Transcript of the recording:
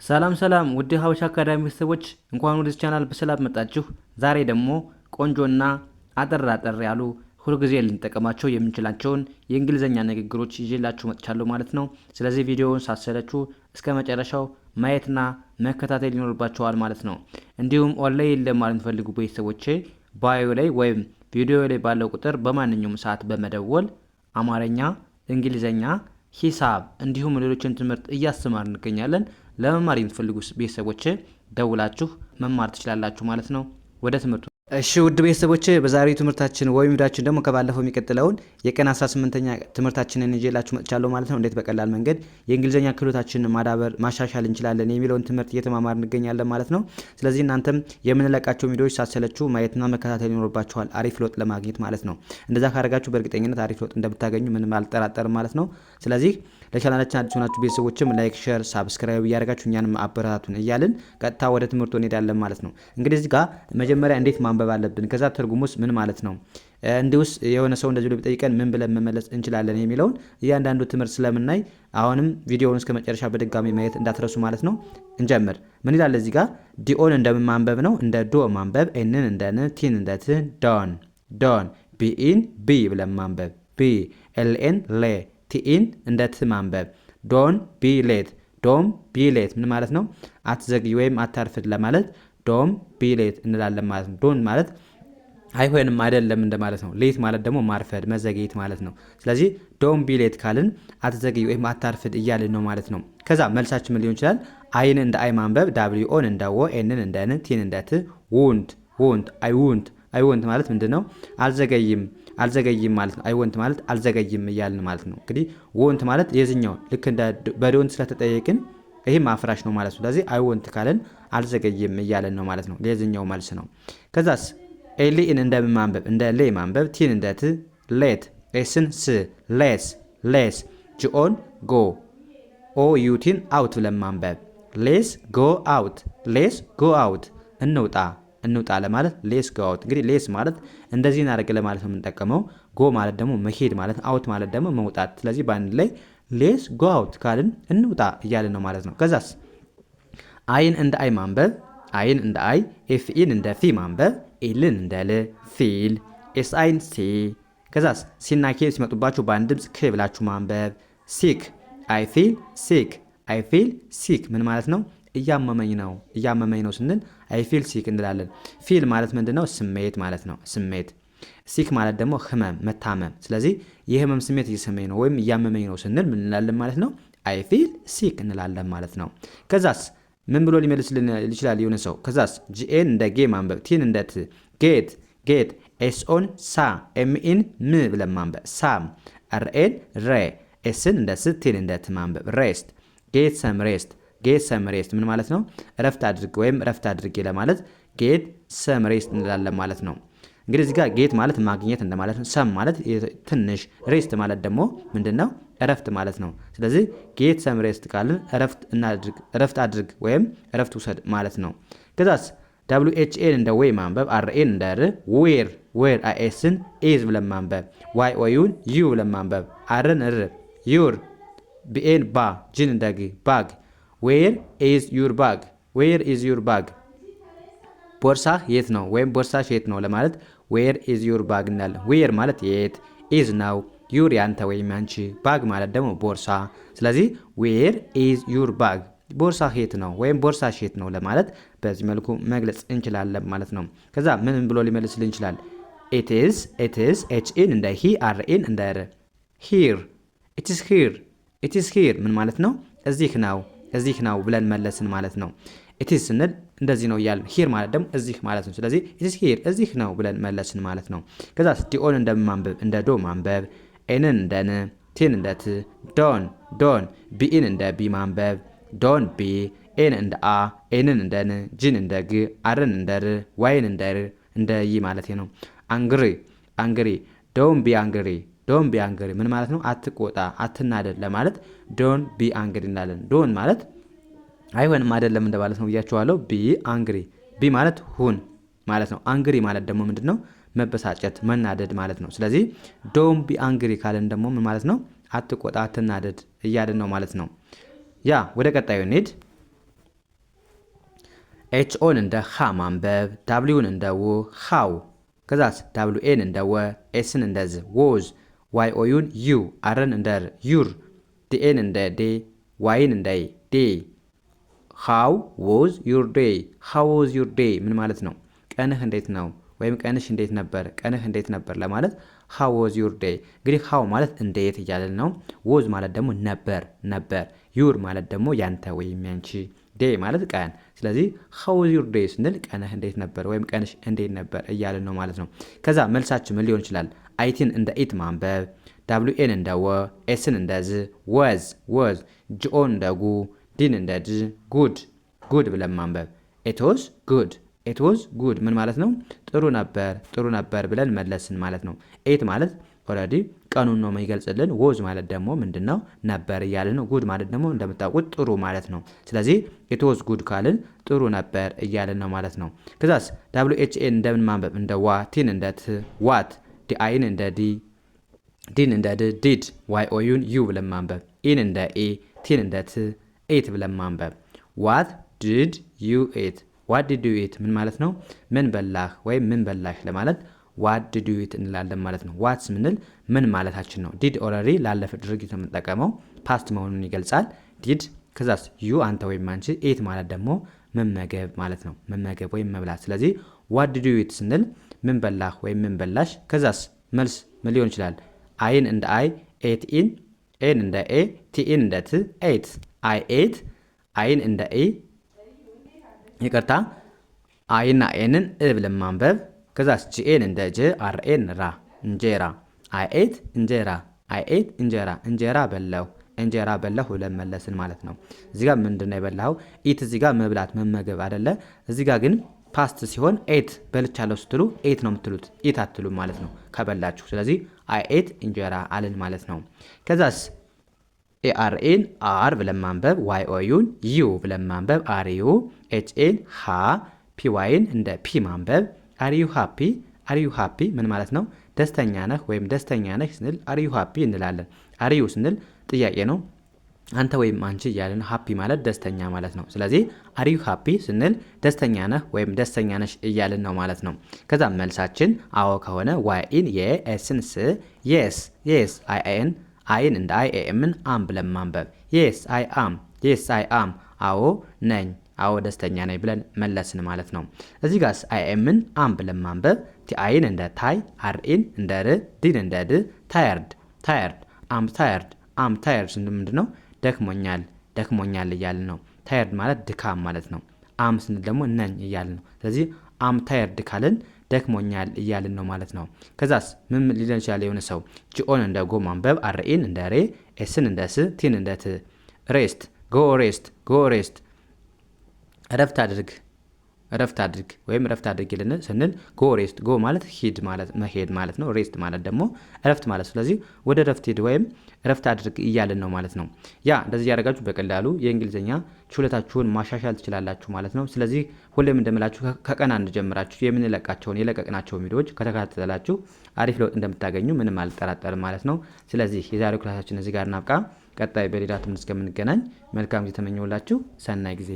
ሰላም ሰላም ውድ ሀበሻ አካዳሚ ቤተሰቦች እንኳን ወደዚህ ቻናል በሰላም መጣችሁ። ዛሬ ደግሞ ቆንጆና አጠር ያሉ ሁልጊዜ ልንጠቀማቸው የምንችላቸውን የእንግሊዘኛ ንግግሮች ይዤላችሁ መጥቻለሁ ማለት ነው። ስለዚህ ቪዲዮውን ሳትሰለቹ እስከ መጨረሻው ማየትና መከታተል ይኖርባችኋል ማለት ነው። እንዲሁም ኦንላይን ለማለት የምትፈልጉ ቤተሰቦቼ ባዮ ላይ ወይም ቪዲዮ ላይ ባለው ቁጥር በማንኛውም ሰዓት በመደወል አማርኛ፣ እንግሊዘኛ፣ ሂሳብ እንዲሁም ሌሎችን ትምህርት እያስተማርን እንገኛለን። ለመማር የምትፈልጉ ቤተሰቦች ደውላችሁ መማር ትችላላችሁ ማለት ነው። ወደ ትምህርቱ እሺ ውድ ቤተሰቦች በዛሬው ትምህርታችን ወይም ቪዲዮአችን ደግሞ ከባለፈው የሚቀጥለውን የቀን 18ኛ ትምህርታችንን ይዤላችሁ መጥቻለሁ ማለት ነው። እንዴት በቀላል መንገድ የእንግሊዘኛ ክህሎታችንን ማዳበር ማሻሻል እንችላለን የሚለውን ትምህርት እየተማማር እንገኛለን ማለት ነው። ስለዚህ እናንተም የምንለቃቸው ቪዲዮዎች ሳትሰለቹ ማየትና መከታተል ይኖርባችኋል አሪፍ ለውጥ ለማግኘት ማለት ነው። እንደዛ ካደረጋችሁ በእርግጠኝነት አሪፍ ለውጥ እንደምታገኙ ምንም አልጠራጠርም ማለት ነው። ስለዚህ ለቻናላችን አዲስ ሆናችሁ ቤተሰቦችም ላይክ፣ ሼር፣ ሳብስክራይብ እያደረጋችሁ እኛንም አበረታቱን እያልን ቀጥታ ወደ ትምህርቱ እንሄዳለን ማለት ነው። እንግዲህ እዚህ ጋር መጀመሪያ እንዴት ማንበብ አለብን፣ ከዛ ትርጉሙስ ምን ማለት ነው፣ እንዲሁስ የሆነ ሰው እንደዚህ ቢጠይቀን ምን ብለን መመለስ እንችላለን የሚለውን እያንዳንዱ ትምህርት ስለምናይ አሁንም ቪዲዮውን እስከ መጨረሻ በድጋሚ ማየት እንዳትረሱ ማለት ነው። እንጀምር። ምን ይላል እዚህ ጋር? ዲኦን እንደምን ማንበብ ነው? እንደ ዶ ማንበብ፣ ኤንን እንደ ን፣ ቲን እንደ ት፣ ዶን ዶን፣ ቢኢን ቢ ብለን ማንበብ፣ ቢ ኤልኤን ሌ፣ ቲኢን እንደ ት ማንበብ፣ ዶን ቢ ሌት፣ ዶም ቢ ሌት ምን ማለት ነው? አትዘግይ ወይም አታርፍድ ለማለት ዶም ቢ ሌት እንላለን ማለት ነው። ዶን ማለት አይሆንም አይደለም እንደማለት ነው። ሌት ማለት ደግሞ ማርፈድ መዘግየት ማለት ነው። ስለዚህ ዶም ቢ ሌት ካልን አትዘግይ ወይም አታርፍድ እያልን ነው ማለት ነው። ከዛ መልሳችን ምን ሊሆን ይችላል? አይን እንደ አይ ማንበብ፣ ዳብሊው ኦን እንደ ወ፣ ኤንን እንደ ን፣ ቲን እንደ ት፣ ውንት ውንት አይ ውንት አይ ወንት ማለት ምንድነው? አልዘገይም ማለት ነው። አይ ወንት ማለት አልዘገይም እያልን ማለት ነው። እንግዲህ ወንት ማለት የዚህኛው ልክ እንደ በዶንት ስለተጠየቅን ይሄ ማፍራሽ ነው ማለት ነው። ስለዚህ አይ ወንት ካልን አልዘገይም እያልን ነው ማለት ነው። የዚህኛው መልስ ነው። ከዛስ ኤሊን እንደምን ማንበብ? እንደ ሌ ማንበብ፣ ቲን እንደ ት፣ ሌት፣ ኤስን ስ፣ ሌስ ሌስ፣ ጂኦን ጎ፣ ኦ ዩቲን አውት ብለን ማንበብ፣ ሌስ ጎ አውት ሌስ ጎ አውት እንውጣ ለማለት ሌስ ጎ አውት። እንግዲህ ሌስ ማለት እንደዚህ እናደርግ ለማለት ነው የምንጠቀመው። ጎ ማለት ደግሞ መሄድ ማለት፣ አውት ማለት ደግሞ መውጣት። ስለዚህ በአንድ ላይ ሌስ ጎ አውት ካልን እንውጣ እያልን ነው ማለት ነው። ከዛስ አይን እንደ አይ ማንበብ፣ አይን እንደ አይ፣ ኤፍኢን እንደ ፊ ማንበብ፣ ኤልን እንደ ል ፊል፣ ኤስአይን ሲ። ከዛስ ሲና ኬ ሲመጡባችሁ በአንድ ድምፅ ክ ብላችሁ ማንበብ። ሲክ አይ ፊል ሲክ፣ አይ ፊል ሲክ ምን ማለት ነው? እያመመኝ ነው ስንል አይ ፊል ሲክ እንላለን። ፊል ማለት ምንድነው? ስሜት ማለት ነው። ስሜት። ሲክ ማለት ደግሞ ህመም መታመም። ስለዚህ የህመም ስሜት እየሰማኝ ነው ወይም እያመመኝ ነው ስንል ምን እንላለን ማለት ነው? አይ ፊል ሲክ እንላለን ማለት ነው። ከዛስ ምን ብሎ ሊመልስልን ይችላል የሆነ ሰው? ከዛስ ጂኤን እንደ ጌ ማንበብ፣ ቲን እንደ ት፣ ጌት፣ ኤስኦን ሳ፣ ኤምኢን ም ብለን ማንበብ፣ ሳም፣ አርኤን ሬ፣ ኤስን እንደ ስ፣ ቲን እንደ ት ማንበብ፣ ሬስት፣ ጌት ሰም ሬስት ምን ማለት ነው? እረፍት አድርግ ወይም እረፍት አድርጌ ለማለት ጌት ሰም ሬስት እንላለን ማለት ነው። እንግዲህ እዚህ ጋር ጌት ማለት ማግኘት እንደማለት ነው። ሰም ማለት ትንሽ፣ ሬስት ማለት ደግሞ ምንድነው? እረፍት ማለት ነው። ስለዚህ ጌት ሰም ሬስት ካልን እረፍት አድርግ ወይም እረፍት ውሰድ ማለት ነው። ከዛስ ደብሊው ኤች ኤን እንደ ዌይ ማንበብ፣ አርኤን እንደ ር፣ ዌር አይኤስን ኤዝ ብለን ማንበብ፣ ዋይ ኦዩን ዩ ብለን ማንበብ፣ አርን ር፣ ዩር ቢኤን ባ፣ ጅን እንደ ግ ባግ፣ ዌር ኢዝ ዩር ባግ ቦርሳህ የት ነው ወይም ቦርሳሽ የት ነው ለማለት ዌር ኢዝ ዩር ባግ እንላለን። ዌር ማለት የት፣ ኢዝ ነው፣ ዩር ያንተ ወይም ያንቺ፣ ባግ ማለት ደግሞ ቦርሳ። ስለዚህ ዌር ኢዝ ዩር ባግ ቦርሳህ የት ነው ወይም ቦርሳሽ የት ነው ለማለት በዚህ መልኩ መግለጽ እንችላለን ማለት ነው። ከዛ ምን ብሎ ሊመልስልን ይችላል? ኢትስ ኤችኢን እንደ ሂ፣ አርኢን እንደ ር፣ ሂር ኢትስ ሂር ምን ማለት ነው? እዚህ ነው ብለን መለስን ማለት ነው። ኢትስ ስንል እንደዚህ ነው እያልን፣ ሂር ማለት ደግሞ እዚህ ማለት ነው። ስለዚህ ኢትስ ሂር እዚህ ነው ብለን መለስን ማለት ነው። ከዛ ዲኦን እንደማንበብ፣ እንደ ዶ ማንበብ፣ ኤንን እንደ ን፣ ቲን እንደ ት፣ ዶን፣ ቢኢን እንደ ቢ ማንበብ፣ ዶን ቢ፣ ኤን እንደ አ፣ ኤንን እንደ ን፣ ጂን እንደ ግ፣ አርን እንደ ር፣ ዋይን እንደ ር እንደ ይ ማለት ነው። አንግሪ ዶን ቢ አንግሪ ምን ማለት ነው? አትቆጣ አትናደድ ለማለት ዶን ቢ አንግሪ እንላለን። ዶን ማለት አይሆንም አይደለም እንደማለት ነው ብያችኋለሁ። ቢ አንግሪ፣ ቢ ማለት ሁን ማለት ነው። አንግሪ ማለት ደግሞ ምንድነው? መበሳጨት መናደድ ማለት ነው። ስለዚህ ዶን ቢ አንግሪ ካለን ደግሞ ምን ማለት ነው? አትቆጣ አትናደድ እያልን ነው ማለት ነው። ያ ወደ ቀጣዩ እንሂድ። ኤች ኦን እንደ ሀ ማንበብ፣ ዳብሊውን እንደ ው ሃው፣ ከዛስ ዳብሊው ኤን እንደ ወ፣ ኤስን እንደ ዝ ዎዝ፣ ዋይ ኦዩን ዩ፣ አርን እንደ ር ዩር፣ ዲኤን እንደ ዴ፣ ዋይን እንደ ዴ። ሃው ዎዝ ዩር ዴይ፣ ሃው ዎዝ ዩር ዴይ ምን ማለት ነው? ቀንህ እንዴት ነው ወይም ቀንሽ እንዴት ነበር፣ ቀንህ እንዴት ነበር ለማለት ሃው ዎዝ ዩር ዴይ። እንግዲህ ሃው ማለት እንዴት እያለን ነው። ዎዝ ማለት ደግሞ ነበር ነበር። ዩር ማለት ደግሞ ያንተ ወይም ያንቺ፣ ዴይ ማለት ቀን። ስለዚህ ሃው ዎዝ ዩር ዴይ ስንል ቀንህ እንዴት ነበር ወይም ቀንሽ እንዴት ነበር እያለን ነው ማለት ነው። ከዛ መልሳችን ምን ሊሆን ይችላል? አይቲን እንደ ኢት ማንበብ፣ ዳብሊው ኤን እንደ ወ፣ ኤስን እንደ ዝ ወዝ ወዝ፣ ጂኦን እንደ ጉ፣ ዲን እንደ ድ ጉድ ጉድ ብለን ማንበብ። ኢት ዋዝ ጉድ ኢት ዋዝ ጉድ ምን ማለት ነው? ጥሩ ነበር ብለን መለስን ማለት ነው። ኤት ማለት ኦልሬዲ ቀኑን ነው የሚገልጽልን። ዎዝ ማለት ደግሞ ምንድነው? ነበር እያልን ነው። ጉድ ማለት ደግሞ እንደምታውቁት ጥሩ ማለት ነው። ስለዚህ ኢት ዋዝ ጉድ ካልን ጥሩ ነበር እያልን ነው ማለት ነው። ከዛስ ዳብሊው ኤች ኤን እንደምን ማንበብ? እንደ ዋ፣ ቲን እንደ ት ዋት፣ ዲ አይን እንደ ዲ፣ ዲን እንደ ድ ዲድ፣ ዋይ ኦዩን ዩ ብለን ማንበብ፣ ኢን እንደ ኤ፣ ቲን እንደ ት ኤት ብለን ማንበብ። ዋት ዲድ ዩ ኤት ዋት ዲድ ዩ ኢት ምን ማለት ነው? ምን በላህ ወይም ምን በላሽ ለማለት ዋት ዲድ ዩ ኢት እንላለን ማለት ነው። ዋትስ ምንል ምን ማለታችን ነው። ዲድ ኦልሬዲ ላለፈ ድርጊት የምንጠቀመው ፓስት መሆኑን ይገልጻል። ዲድ ከዛስ ዩ አንተ ወይም አንቺ፣ ኢት ማለት ደግሞ መመገብ ማለት ነው። መመገብ ወይም መብላት። ስለዚህ ዋት ዲድ ዩ ኢት ስንል ምን በላህ ወይም ምን በላሽ። ከዛስ መልስ ምን ሊሆን ይችላል? አይን እንደ አይ፣ ኤት ኢን፣ ኤን እንደ ኤ፣ ቲኢን እንደ ት ኤት፣ አይ ኤት፣ አይን እንደ ኤ ይቅርታ አይና ኤንን እ ብለን ማንበብ። ከዛስ ጂኤን እንደ ጅ፣ አርኤን ራ እንጀራ፣ አይ ኤት እንጀራ፣ አይ ኤት እንጀራ፣ እንጀራ በላሁ፣ እንጀራ በላሁ ብለን መለስን ማለት ነው። እዚህ ጋር ምንድነው የበላኸው? ኢት እዚህ ጋር መብላት መመገብ አይደለ? እዚህ ጋር ግን ፓስት ሲሆን ኤት በልቻለሁ ስትሉ ኤት ነው የምትሉት፣ ኢት አትሉም ማለት ነው ከበላችሁ። ስለዚህ አይ ኤት እንጀራ አልን ማለት ነው። ከዛስ ኤአርኤን አር ብለን ማንበብ፣ ዋይ ኦዩን ዩ ብለን ማንበብ፣ አርዩ ኤችኤን ሃ፣ ፒዋይን እንደ ፒ ማንበብ። አርዩ ሃፒ አርዩ ሃፒ ምን ማለት ነው? ደስተኛ ነህ ወይም ደስተኛ ነህ ስንል አርዩ ሃፒ እንላለን። አርዩ ስንል ጥያቄ ነው። አንተ ወይም አንቺ እያለን ሃፒ ማለት ደስተኛ ማለት ነው። ስለዚህ አርዩ ሃፒ ስንል ደስተኛ ነህ ወይም ደስተኛ ነሽ እያልን ነው ማለት ነው። ከዛም መልሳችን አዎ ከሆነ ዋይን የኤስን ስ የስ የስ አይን አይን እንደ አይ ኤምን አም ብለን ማንበብ። የስ አይ አም የስ አይ አም አዎ ነኝ አዎ ደስተኛ ነኝ ብለን መለስን ማለት ነው። እዚህ ጋርስ አይ ኤምን አም ብለን ማንበብ። ቲ አይን እንደ ታይ፣ አርኢን እንደ ር፣ ዲን እንደ ድ ታየርድ ታየርድ አም ታየርድ አም ታየርድ ስንል ምንድነው? ደክሞኛል እያልን ነው። ታየርድ ማለት ድካም ማለት ነው። አም ስንል ደግሞ ነኝ እያልን ነው። ስለዚህ አም ታየርድ ካልን ደክሞኛል እያልን ነው ማለት ነው። ከዛስ ምን ሊለን ይችላል? የሆነ ሰው ጂኦን እንደ ጎ ማንበብ፣ አርኢን እንደ ሬ፣ ኤስን እንደ ስ፣ ቲን እንደ ት ሬስት ጎ ሬስት እረፍት አድርግ ወይም እረፍት አድርግ ይልን ስንል ጎ ሬስት ጎ ማለት ሂድ ማለት መሄድ ማለት ነው። ሬስት ማለት ደግሞ እረፍት ማለት። ስለዚህ ወደ እረፍት ሂድ ወይም እረፍት አድርግ እያልን ነው ማለት ነው። ያ እንደዚህ ያደርጋችሁ በቀላሉ የእንግሊዝኛ ችሎታችሁን ማሻሻል ትችላላችሁ ማለት ነው። ስለዚህ ሁሌም እንደምላችሁ ከቀን አንድ ጀምራችሁ የለቀቅናቸውን ቪዲዮዎች ከተከታተላችሁ አሪፍ ለውጥ እንደምታገኙ ምንም አልጠራጠርም ማለት ነው። ስለዚህ የዛሬው ክላሳችን እዚህ ጋር እናብቃ። ቀጣይ በሌላ ትምህርት እስከምንገናኝ መልካም ጊዜ ተመኘሁላችሁ። ሰናይ ጊዜ